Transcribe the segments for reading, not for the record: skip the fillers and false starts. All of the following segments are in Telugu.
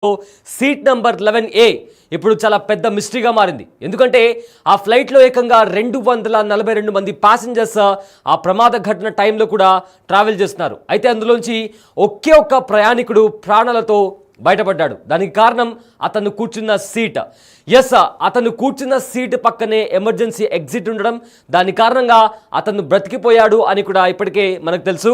సీట్ నంబర్ 11A ఇప్పుడు చాలా పెద్ద మిస్టరీగా మారింది. ఎందుకంటే ఆ ఫ్లైట్లో ఏకంగా 242 మంది ప్యాసింజర్స్ ఆ ప్రమాద ఘటన టైంలో కూడా ట్రావెల్ చేస్తున్నారు. అయితే అందులోంచి ఒకే ఒక్క ప్రయాణికుడు ప్రాణాలతో బయటపడ్డాడు. దానికి కారణం అతను కూర్చున్న సీట్. అతను కూర్చున్న సీట్ పక్కనే ఎమర్జెన్సీ ఎగ్జిట్ ఉండడం, దాని కారణంగా అతను బ్రతికిపోయాడు అని కూడా ఇప్పటికే మనకు తెలుసు.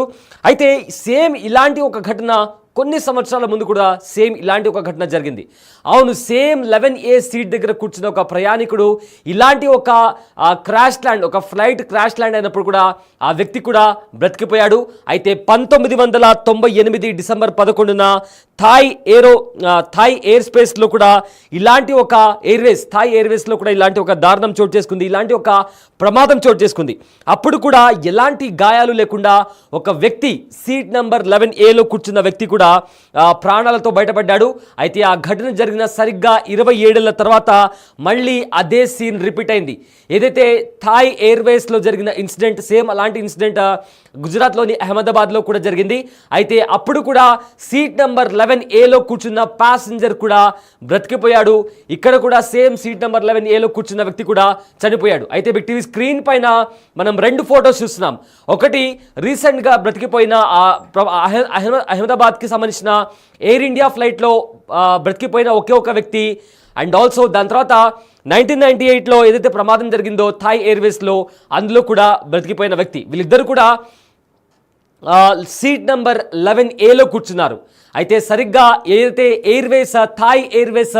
అయితే సేమ్ ఇలాంటి ఒక ఘటన కొన్ని సంవత్సరాల ముందు కూడా సేమ్ ఇలాంటి ఒక ఘటన జరిగింది. అవును, సేమ్ 11A సీట్ దగ్గర కూర్చున్న ఒక ప్రయాణికుడు ఇలాంటి ఒక ఒక ఫ్లైట్ క్రాష్ ల్యాండ్ అయినప్పుడు కూడా ఆ వ్యక్తి కూడా బ్రతికిపోయాడు. అయితే 1998 డిసెంబర్ 11న థాయ్ ఎయిర్ స్పేస్లో కూడా ఇలాంటి ఒక థాయ్ ఎయిర్వేస్లో కూడా ఇలాంటి ఒక దారుణం చోటు చేసుకుంది, ఇలాంటి ఒక ప్రమాదం చోటు చేసుకుంది. అప్పుడు కూడా ఎలాంటి గాయాలు లేకుండా ఒక వ్యక్తి సీట్ నెంబర్ 11Aలో కూర్చున్న వ్యక్తి కూడా ప్రాణాలతో బయటపడ్డాడు. అయితే ఆ ఘటన జరిగిన సరిగ్గా 27 ఏళ్ల తర్వాత మళ్ళీ అదే సీన్ రిపీట్ అయింది. ఏదైతే థాయ్ ఎయిర్వేస్లో జరిగిన ఇన్సిడెంట్, సేమ్ అలాంటి ఇన్సిడెంట్ గుజరాత్లోని అహ్మదాబాద్లో కూడా జరిగింది. అయితే అప్పుడు కూడా సీట్ నెంబర్ 11Aలో కూర్చున్న ప్యాసింజర్ కూడా బ్రతికిపోయాడు. ఇక్కడ కూడా సేమ్ సీట్ నెంబర్ 11Aలో కూర్చున్న వ్యక్తి కూడా చనిపోయాడు. అయితే బిగ్ టీవీ స్క్రీన్ పైన మనం 2 ఫొటోస్ చూస్తున్నాం. ఒకటి రీసెంట్గా బ్రతికిపోయిన అహ్మదాబాద్కి సంబంధించిన ఎయిర్ ఇండియా ఫ్లైట్లో బ్రతికిపోయిన ఒకే ఒక వ్యక్తి, అండ్ ఆల్సో దాని తర్వాత 1998లో ఏదైతే ప్రమాదం జరిగిందో థాయ్ ఎయిర్వేస్లో, అందులో కూడా బ్రతికిపోయిన వ్యక్తి. వీళ్ళిద్దరు కూడా సీట్ నెంబర్ 11Aలో కూర్చున్నారు. అయితే సరిగ్గా ఏదైతే థాయ్ ఎయిర్వేస్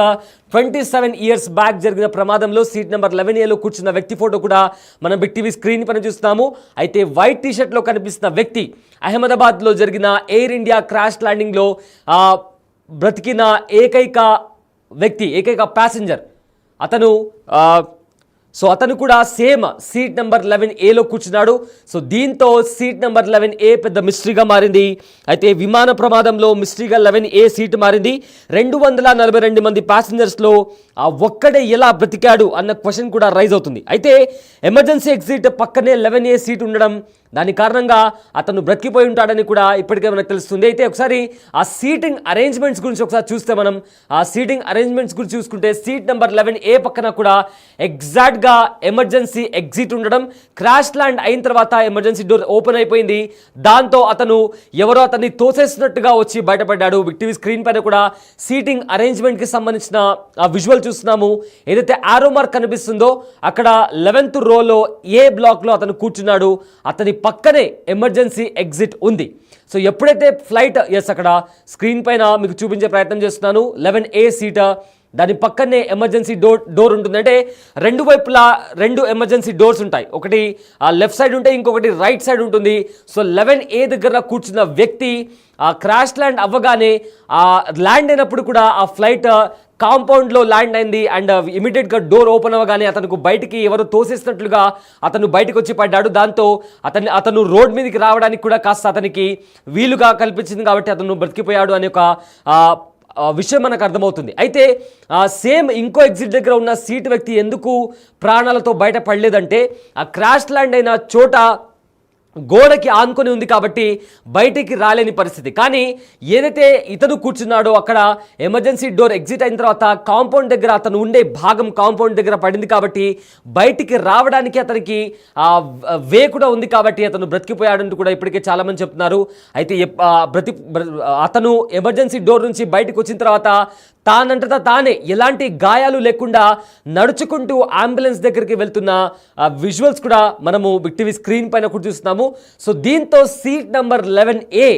27 ఇయర్స్ బ్యాక్ జరిగిన ప్రమాదంలో సీట్ నెంబర్ 11Aలో కూర్చున్న వ్యక్తి ఫోటో కూడా మనం బిగ్ టీవీ స్క్రీన్ పైన చూస్తున్నాము. అయితే వైట్ టీషర్ట్లో కనిపిస్తున్న వ్యక్తి అహ్మదాబాద్లో జరిగిన ఎయిర్ ఇండియా క్రాష్ ల్యాండింగ్లో బ్రతికిన ఏకైక ప్యాసింజర్ అతను కూడా సేమ్ సీట్ నెంబర్ 11Aలో కూర్చున్నాడు. సో దీంతో సీట్ నెంబర్ 11A పెద్ద మిస్టరీగా మారింది. అయితే విమాన ప్రమాదంలో మిస్టరీగా 11A సీట్ మారింది. 242 మంది ప్యాసింజర్స్లో ఒక్కడే ఎలా బ్రతికాడు అన్న క్వశ్చన్ కూడా రైజ్ అవుతుంది. అయితే ఎమర్జెన్సీ ఎగ్జిట్ పక్కనే 11A సీట్ ఉండడం, దాని కారణంగా అతను బ్రతికిపోయి ఉంటాడని కూడా ఇప్పటికే మనకు తెలుస్తుంది. అయితే ఒకసారి ఆ సీటింగ్ అరేంజ్మెంట్స్ గురించి ఒకసారి చూస్తే, మనం ఆ సీటింగ్ అరేంజ్మెంట్స్ గురించి చూసుకుంటే సీట్ నెంబర్ 11A పక్కన కూడా ఎగ్జాక్ట్గా ఎమర్జెన్సీ ఎగ్జిట్ ఉండడం, క్రాష్ ల్యాండ్ అయిన తర్వాత ఎమర్జెన్సీ డోర్ ఓపెన్ అయిపోయింది. దాంతో ఎవరో అతన్ని తోసేసినట్టుగా వచ్చి బయటపడ్డాడు. బిగ్ టీవీ స్క్రీన్ పైన కూడా సీటింగ్ అరేంజ్మెంట్కి సంబంధించిన ఆ విజువల్ చూస్తున్నాము. ఏదైతే ఆరో మార్క్ కనిపిస్తుందో అక్కడ 11th రోలో ఏ బ్లాక్లో అతను కూర్చున్నాడు. అతని పక్కనే ఎమర్జెన్సీ ఎగ్జిట్ ఉంది. సో ఎప్పుడైతే ఫ్లైట్ అక్కడ స్క్రీన్ పైన మీకు చూపించే ప్రయత్నం చేస్తున్నాను, 11A సీట్, దాని పక్కనే ఎమర్జెన్సీ డోర్ ఉంటుంది. అంటే రెండు వైపులా 2 ఎమర్జెన్సీ డోర్స్ ఉంటాయి. ఒకటి లెఫ్ట్ సైడ్ ఉంటే ఇంకొకటి రైట్ సైడ్ ఉంటుంది. సో 11A దగ్గర కూర్చున్న వ్యక్తి ఆ క్రాష్ ల్యాండ్ అవ్వగానే ల్యాండ్ అయినప్పుడు కూడా ఆ ఫ్లైట్ కాంపౌండ్లో ల్యాండ్ అయింది. అండ్ ఇమీడియట్గా డోర్ ఓపెన్ అవ్వగానే అతనికి బయటికి ఎవరు తోసేసినట్లుగా అతను బయటకు వచ్చి పడ్డాడు. దాంతో అతను రోడ్ మీదకి రావడానికి కూడా కాస్త అతనికి వీలుగా కల్పించింది, కాబట్టి అతను బ్రతికిపోయాడు అనే ఒక విషయం మనకు అర్థమవుతుంది. అయితే సేమ్ ఇంకో ఎగ్జిట్ దగ్గర ఉన్న సీట్ వ్యక్తి ఎందుకు ప్రాణాలతో బయట పడలేదంటే, ఆ క్రాష్ ల్యాండ్ అయిన చోట గోడకి ఆనుకొని ఉంది కాబట్టి బయటికి రాలేని పరిస్థితి. కానీ ఏదైతే ఇతను కూర్చున్నాడో అక్కడ ఎమర్జెన్సీ డోర్ ఎగ్జిట్ అయిన తర్వాత కాంపౌండ్ దగ్గర అతను ఉండే భాగం కాంపౌండ్ దగ్గర పడింది కాబట్టి బయటికి రావడానికి అతనికి వే కూడా ఉంది, కాబట్టి అతను బ్రతికిపోయాడంటూ కూడా ఇప్పటికే చాలామంది చెప్తున్నారు. అయితే అతను ఎమర్జెన్సీ డోర్ నుంచి బయటకు వచ్చిన తర్వాత తానంతటా తానే ఎలాంటి గాయాలు లేకుండా నడుచుకుంటూ అంబులెన్స్ దగ్గరికి వెళ్తున్న విజువల్స్ కూడా మనము బిగ్ టీవీ స్క్రీన్ పైన కూడా చూస్తున్నాము. సో దీంతో సీట్ నెంబర్ 11A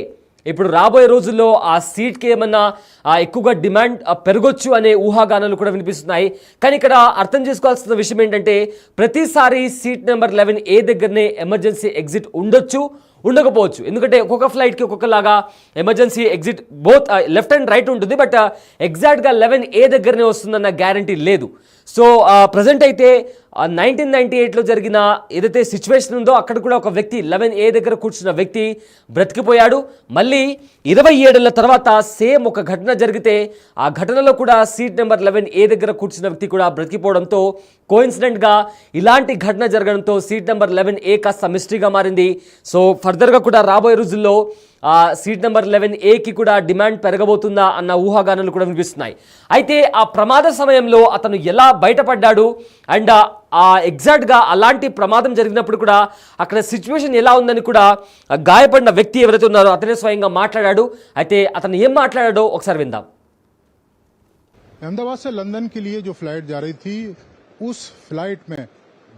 ఇప్పుడు రాబోయే రోజుల్లో ఆ సీట్కి ఏమన్నా ఎక్కువగా డిమాండ్ పెరగొచ్చు అనే ఊహాగానాలు కూడా వినిపిస్తున్నాయి. కానీ ఇక్కడ అర్థం చేసుకోవాల్సిన విషయం ఏంటంటే, ప్రతిసారి సీట్ నెంబర్ 11A దగ్గరనే ఎమర్జెన్సీ ఎగ్జిట్ ఉండకపోవచ్చు. ఎందుకంటే ఒక్కొక్క ఫ్లైట్కి ఒక్కొక్కలాగా emergency exit both left and right ఉంటుంది. బట్ ఎగ్జాక్ట్గా 11A దగ్గరనే వస్తుందన్న గ్యారంటీ లేదు. సో ప్రజెంట్ అయితే 1998లో జరిగిన ఏదైతే సిచ్యువేషన్ ఉందో అక్కడ కూడా ఒక వ్యక్తి 11A దగ్గర కూర్చున్న వ్యక్తి బ్రతికిపోయాడు. మళ్ళీ 27 ఏళ్ల తర్వాత సేమ్ ఒక ఘటన జరిగితే ఆ ఘటనలో కూడా సీట్ నెంబర్ 11A దగ్గర కూర్చున్న వ్యక్తి కూడా బ్రతికిపోవడంతో కోఇన్సిడెంట్గా ఇలాంటి ఘటన జరగడంతో సీట్ నెంబర్ 11A కాస్త మిస్టరీగా మారింది. సో ఫర్దర్గా కూడా రాబోయే రోజుల్లో సీట్ నెంబర్ 11A కూడా డిమాండ్ పెరగబోతుందా అన్న ఊహాగానాలు కూడా వినిపిస్తున్నాయి. అయితే ఆ ప్రమాద సమయంలో అతను ఎలా బయటపడ్డాడు అండ్ ఎగ్జాక్ట్గా అలాంటి ప్రమాదం జరిగినప్పుడు కూడా అక్కడ సిచ్యువేషన్ ఎలా ఉందని కూడా గాయపడిన వ్యక్తి ఎవరైతే ఉన్నారో అతనే స్వయంగా మాట్లాడాడు. అయితే అతను ఏం మాట్లాడాడో ఒకసారి విందాం. अहमदाबाद से लंदन के लिए जो फ्लाइट जा रही थी, उस फ्लाइट में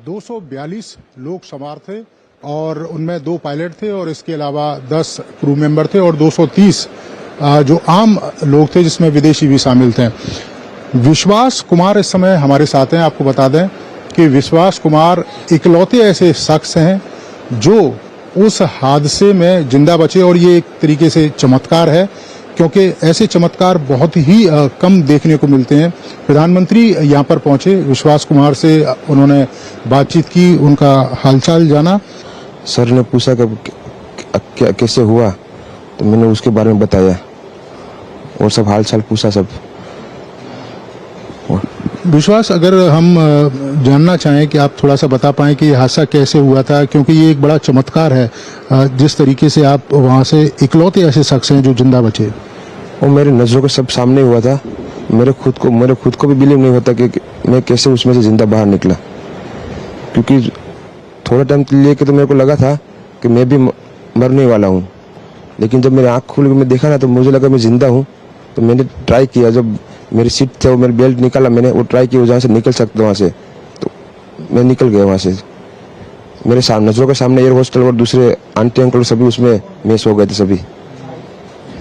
242 लोग सवार थे और उनमें 2 पायलट थे और इसके अलावा 10 क्रू मेंबर थे और 230 जो आम लोग थे जिसमें विदेशी भी शामिल थे. विश्वास कुमार इस समय हमारे साथ हैं. आपको बता दें कि विश्वास कुमार इकलौते ऐसे शख्स हैं जो उस हादसे में जिंदा बचे और ये एक तरीके से चमत्कार है, क्योंकि ऐसे चमत्कार बहुत ही कम देखने को मिलते हैं. प्रधानमंत्री यहाँ पर पहुंचे, विश्वास कुमार से उन्होंने बातचीत की, उनका हालचाल जाना. सर ने पूछा कि क्या कैसे हुआ, तो मैंने उसके बारे में बताया और सब हालचाल पूछा सब. विश्वास, अगर हम जानना चाहें कि आप थोड़ा सा बता पाएं कि ये हादसा कैसे हुआ था, क्योंकि ये एक बड़ा चमत्कार है जिस तरीके से आप वहाँ से इकलौते ऐसे शख्स हैं जो जिंदा बचे. और मेरे नज़रों के सब सामने हुआ था. मेरे खुद को भी बिलीव नहीं होता कि मैं कैसे उसमें से जिंदा बाहर निकला, क्योंकि थोड़ा टाइम लेके तो मेरे को लगा था कि मैं भी मरने वाला हूँ, लेकिन जब मेरी आँख खुल के मैं देखा ना तो मुझे लगा मैं जिंदा हूँ. तो मैंने ट्राई किया, जब मेरी सीट थे वो मेरी बेल्ट निकाला, मैंने वो ट्राई किया जहाँ से निकल सकता वहाँ से, तो मैं निकल गया वहाँ से. मेरे सामने नजरों के सामने एयर होस्टल और दूसरे आंटी अंकल सभी उसमें मिस हो गए थे सभी.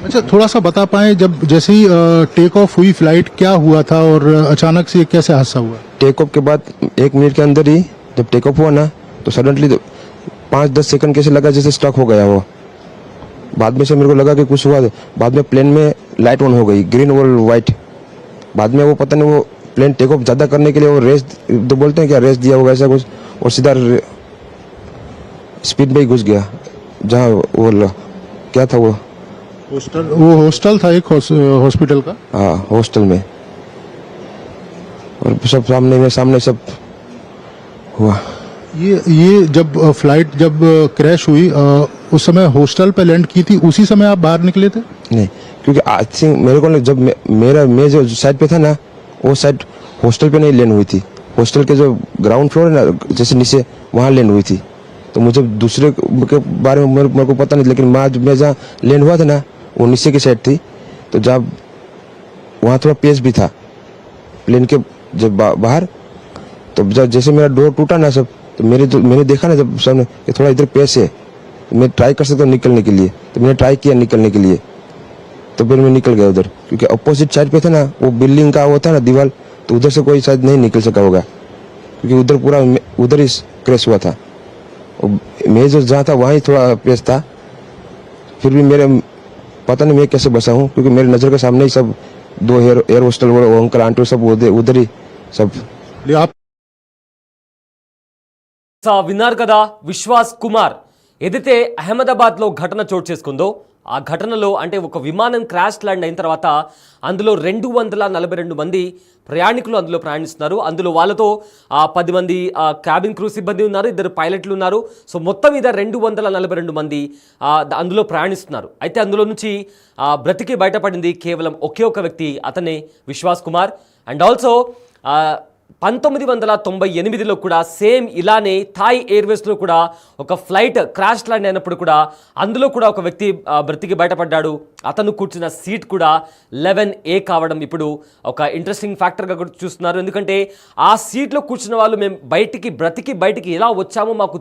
अच्छा, थोड़ा सा बता पाएं, जब जैसे ही टेक ऑफ हुई फ्लाइट, क्या हुआ था और अचानक से कैसे हादसा हुआ? टेक ऑफ के बाद 1 मिनट के अंदर ही जब टेक ऑफ हुआ ना, तो सडनली 5-10 सेकंड कैसे लगा जैसे स्टक हो गया वो. बाद में से मेरे को लगा कि कुछ हुआ. बाद में प्लेन में लाइट ऑन हो गई, ग्रीन और वाइट. बाद में वो पता नहीं वो प्लेन टेक ऑफ ज्यादा करने के लिए वो रेस तो बोलते हैं क्या, रेस दिया होगा ऐसा कुछ, और सीधा स्पीड में ही घुस गया जहाँ वो क्या था वो हॉस्टल था, एक हॉस्पिटल का. हाँ, हॉस्टल में. और सब सामने सब हुआ. ये जब फ्लाइट जब क्रैश हुई, उस समय हॉस्टल पे लैंड की थी, उसी समय आप बाहर निकले थे? नहीं, क्योंकि आई थिंक मेरे को जब मैं जो साइड पे था ना, वो साइड हॉस्टल पे नहीं लैंड हुई थी. हॉस्टल के जो ग्राउंड फ्लोर है ना, जैसे नीचे वहाँ लैंड हुई थी. तो मुझे दूसरे के बारे में मेरे को पता नहीं, लेकिन मैं जहाँ लैंड हुआ था ना वो नीचे की साइड थी. तो जब वहाँ थोड़ा पेस भी था प्लेन के जब बाहर, तो जब जैसे मेरा डोर टूटा ना सब, तो मैंने देखा ना जब सामने कि थोड़ा इधर पेस है, मैं ट्राई कर सकता हूँ निकलने के लिए. तो मैंने ट्राई किया निकलने के लिए, तो फिर मैं निकल गया उधर, क्योंकि अपोजिट साइड पे था ना वो बिल्डिंग का वो था ना दीवार, तो उधर से कोई शायद नहीं निकल सका होगा, क्योंकि उधर पूरा उधर ही क्रैश हुआ था. मैं जो जहाँ था वहाँ ही थोड़ा पेस था. फिर भी मेरे पता नहीं मैं कैसे बसा हूँ, क्योंकि मेरे नजर के सामने ही सब 2 एयर होस्टल वो अंकल आंटी सब उधर ही सब. విన్నారు కదా విశ్వాస్ కుమార్ ఏదైతే అహ్మదాబాద్లో ఘటన చోటు చేసుకుందో ఆ ఘటనలో అంటే ఒక విమానం క్రాష్ ల్యాండ్ అయిన తర్వాత అందులో 242 మంది ప్రయాణికులు అందులో ప్రయాణిస్తున్నారు. అందులో వాళ్ళతో 10 మంది క్యాబిన్ క్రూ సిబ్బంది ఉన్నారు, 2 పైలట్లు ఉన్నారు. సో మొత్తం మీద 242 మంది అందులో ప్రయాణిస్తున్నారు. అయితే అందులో నుంచి బ్రతికి బయటపడింది కేవలం ఒకే ఒక వ్యక్తి, అతనే విశ్వాస్ కుమార్. అండ్ ఆల్సో 1998లో కూడా సేమ్ ఇలానే థాయ్ ఎయిర్వేస్లో కూడా ఒక ఫ్లైట్ క్రాష్ ల్యాండ్ అయినప్పుడు కూడా అందులో కూడా ఒక వ్యక్తి బ్రతికి బయటపడ్డాడు. అతను కూర్చున్న సీట్ కూడా 11A కావడం ఇప్పుడు ఒక ఇంట్రెస్టింగ్ ఫ్యాక్టర్గా కూడా చూస్తున్నారు. ఎందుకంటే ఆ సీట్లో కూర్చున్న వాళ్ళు మేము బ్రతికి బయటికి ఎలా వచ్చామో మాకు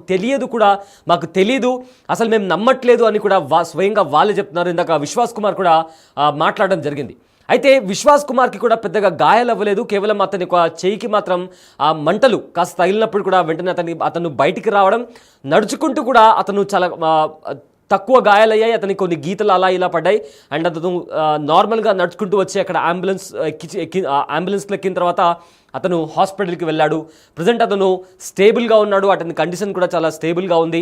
తెలియదు, అసలు మేము నమ్మట్లేదు అని కూడా స్వయంగా వాళ్ళే చెప్తున్నారు. ఇందాక విశ్వాస్ కుమార్ కూడా మాట్లాడడం జరిగింది. అయితే విశ్వాస్ కుమార్కి కూడా పెద్దగా గాయాలు అవ్వలేదు, కేవలం అతని ఒక చేయికి మాత్రం మంటలు కాస్త తగిలినప్పుడు కూడా వెంటనే అతను బయటికి రావడం, నడుచుకుంటూ కూడా అతను చాలా తక్కువ గాయాలయ్యాయి, అతనికి కొన్ని గీతలు అలా ఇలా పడ్డాయి. అండ్ అతను నార్మల్గా నడుచుకుంటూ వచ్చి అక్కడ అంబులెన్స్లో ఎక్కిన తర్వాత అతను హాస్పిటల్కి వెళ్ళాడు. ప్రజెంట్ అతను స్టేబుల్గా ఉన్నాడు, అతని కండిషన్ కూడా చాలా స్టేబుల్గా ఉంది.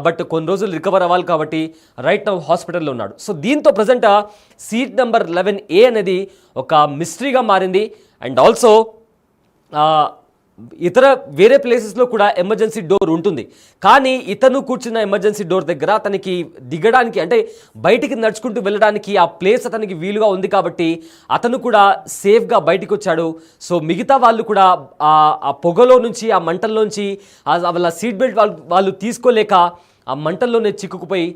బట్ కొన్ని రోజులు రికవర్ అవ్వాలి కాబట్టి రైట్ నౌ హాస్పిటల్లో ఉన్నాడు. సో దీంతో ప్రజెంట్ సీట్ నెంబర్ 11A అనేది ఒక మిస్టరీగా మారింది. అండ్ ఆల్సో ఇతర వేరే ప్లేసెస్లో కూడా ఎమర్జెన్సీ డోర్ ఉంటుంది, కానీ ఇతను కూర్చున్న ఎమర్జెన్సీ డోర్ దగ్గర అతనికి దిగడానికి అంటే బయటికి నడుచుకుంటూ వెళ్ళడానికి ఆ ప్లేస్ అతనికి వీలుగా ఉంది కాబట్టి అతను కూడా సేఫ్గా బయటికి వచ్చాడు. సో మిగతా వాళ్ళు కూడా ఆ పొగలో నుంచి ఆ మంటల్లోంచి వాళ్ళ సీట్ బెల్ట్ వాళ్ళు తీసుకోలేక ఆ మంటల్లోనే చిక్కుకుపోయి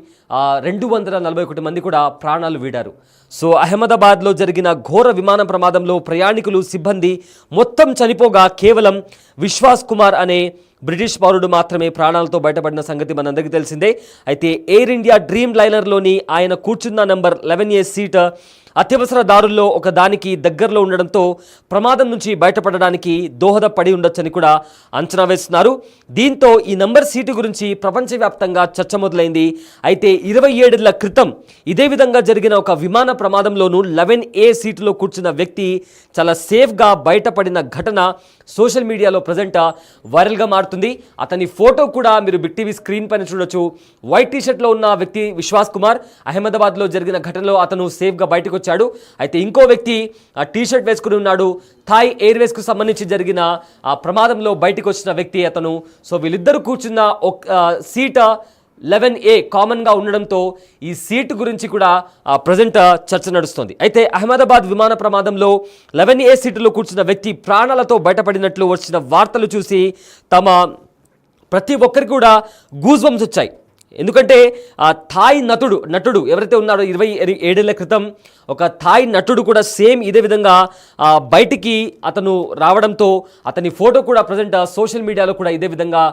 241 మంది కూడా ప్రాణాలు వీడారు. సో అహ్మదాబాద్లో జరిగిన ఘోర విమాన ప్రమాదంలో ప్రయాణికులు సిబ్బంది మొత్తం చనిపోగా కేవలం విశ్వాస్ కుమార్ అనే బ్రిటిష్ పౌరుడు మాత్రమే ప్రాణాలతో బయటపడిన సంగతి మనందరికీ తెలిసిందే. అయితే ఎయిర్ ఇండియా డ్రీమ్ లైనర్లోని ఆయన కూర్చున్న నంబర్ 11A సీట్ అత్యవసర దారుల్లో ఒక దానికి దగ్గరలో ఉండడంతో ప్రమాదం నుంచి బయటపడడానికి దోహదపడి ఉండొచ్చని కూడా అంచనా వేస్తున్నారు. దీంతో ఈ నంబర్ సీటు గురించి ప్రపంచవ్యాప్తంగా చర్చ మొదలైంది. అయితే 27 ఏళ్ల క్రితం ఇదే విధంగా జరిగిన ఒక విమాన ప్రమాదంలోనూ 11A సీటులో కూర్చున్న వ్యక్తి చాలా సేఫ్గా బయటపడిన ఘటన సోషల్ మీడియాలో ప్రజెంట్ వైరల్గా మారుతుంది. అతని ఫోటో కూడా మీరు బిగ్ టీవీ స్క్రీన్ పైన చూడొచ్చు. వైట్ టీషర్ట్లో ఉన్న వ్యక్తి విశ్వాస్ కుమార్. అహ్మదాబాద్లో జరిగిన ఘటనలో అతను సేఫ్గా బయటకు వచ్చాడు. అయితే ఇంకో వ్యక్తి ఆ టీషర్ట్ వేసుకుని ఉన్నాడు. థాయ్ ఎయిర్వేస్కు సంబంధించి జరిగిన ఆ ప్రమాదంలో బయటకు వచ్చిన వ్యక్తి అతను. సో వీళ్ళిద్దరూ కూర్చున్న సీట్ 11A కామన్గా ఉండడంతో ఈ సీటు గురించి కూడా ప్రజెంట్ చర్చ నడుస్తుంది. అయితే అహ్మదాబాద్ విమాన ప్రమాదంలో 11A సీటులో కూర్చున్న వ్యక్తి ప్రాణాలతో బయటపడినట్లు వచ్చిన వార్తలు చూసి ప్రతి ఒక్కరికి కూడా గూస్ బంప్స్ వచ్చాయి. ఎందుకంటే ఆ థాయ్ నటుడు ఎవరైతే ఉన్నారో 27 ఏళ్ల క్రితం ఒక థాయ్ నటుడు కూడా సేమ్ ఇదే విధంగా బయటికి అతను రావడంతో అతని ఫోటో కూడా ప్రజెంట్ సోషల్ మీడియాలో కూడా ఇదే విధంగా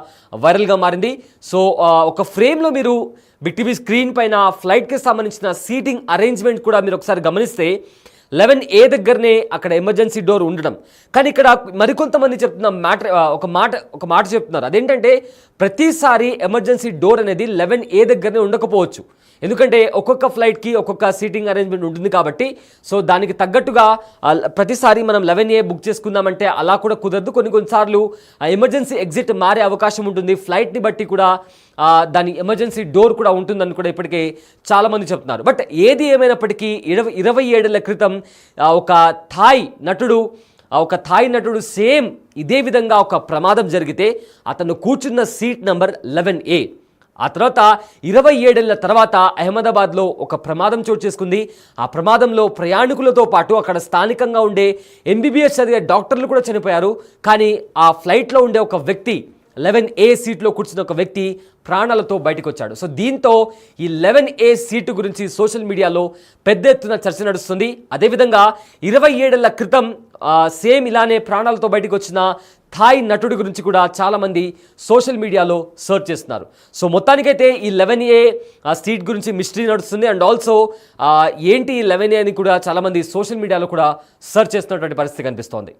వైరల్గా మారింది. సో ఒక ఫ్రేమ్లో మీరు బిగ్ టీవీ స్క్రీన్ పైన ఫ్లైట్కి సంబంధించిన సీటింగ్ అరేంజ్మెంట్ కూడా మీరు ఒకసారి గమనిస్తే 11A దగ్గరనే అక్కడ ఎమర్జెన్సీ డోర్ ఉండడం. కానీ ఇక్కడ మరికొంతమంది చెప్తున్న ఒక మాట చెప్తున్నారు. అదేంటంటే ప్రతిసారి ఎమర్జెన్సీ డోర్ అనేది 11A దగ్గరనే ఉండకపోవచ్చు. ఎందుకంటే ఒక్కొక్క ఫ్లైట్కి ఒక్కొక్క సీటింగ్ అరేంజ్మెంట్ ఉంటుంది కాబట్టి సో దానికి తగ్గట్టుగా ప్రతిసారి మనం 11A బుక్ చేసుకుందామంటే అలా కూడా కుదరదు. కొన్నిసార్లు ఎమర్జెన్సీ ఎగ్జిట్ మారే అవకాశం ఉంటుంది. ఫ్లైట్ని బట్టి కూడా దాని ఎమర్జెన్సీ డోర్ కూడా ఉంటుందని కూడా ఇప్పటికే చాలామంది చెప్తున్నారు. బట్ ఏది ఏమైనప్పటికీ 27 ఏళ్ల క్రితం ఒక థాయ్ నటుడు సేమ్ ఇదే విధంగా ఒక ప్రమాదం జరిగితే అతను కూర్చున్న సీట్ నంబర్ 11A. ఆ తర్వాత 27 ఏళ్ల తర్వాత అహ్మదాబాద్లో ఒక ప్రమాదం చోటు చేసుకుంది. ఆ ప్రమాదంలో ప్రయాణికులతో పాటు అక్కడ స్థానికంగా ఉండే MBBS చదివే డాక్టర్లు కూడా చనిపోయారు. కానీ ఆ ఫ్లైట్లో ఉండే ఒక వ్యక్తి 11A సీట్లో కూర్చున్న ఒక వ్యక్తి ప్రాణాలతో బయటకు వచ్చాడు. సో దీంతో ఈ 11A సీటు గురించి సోషల్ మీడియాలో పెద్ద ఎత్తున చర్చ నడుస్తుంది. అదేవిధంగా 27 ఏళ్ల క్రితం సేమ్ ఇలానే ప్రాణాలతో బయటకు వచ్చిన థాయ్ నటుడి గురించి కూడా చాలామంది సోషల్ మీడియాలో సర్చ్ చేస్తున్నారు. సో మొత్తానికైతే ఈ 11A సీట్ గురించి మిస్టరీ నడుస్తుంది. అండ్ ఆల్సో ఏంటి 11A అని కూడా చాలామంది సోషల్ మీడియాలో కూడా సర్చ్ చేస్తున్నటువంటి పరిస్థితి కనిపిస్తోంది.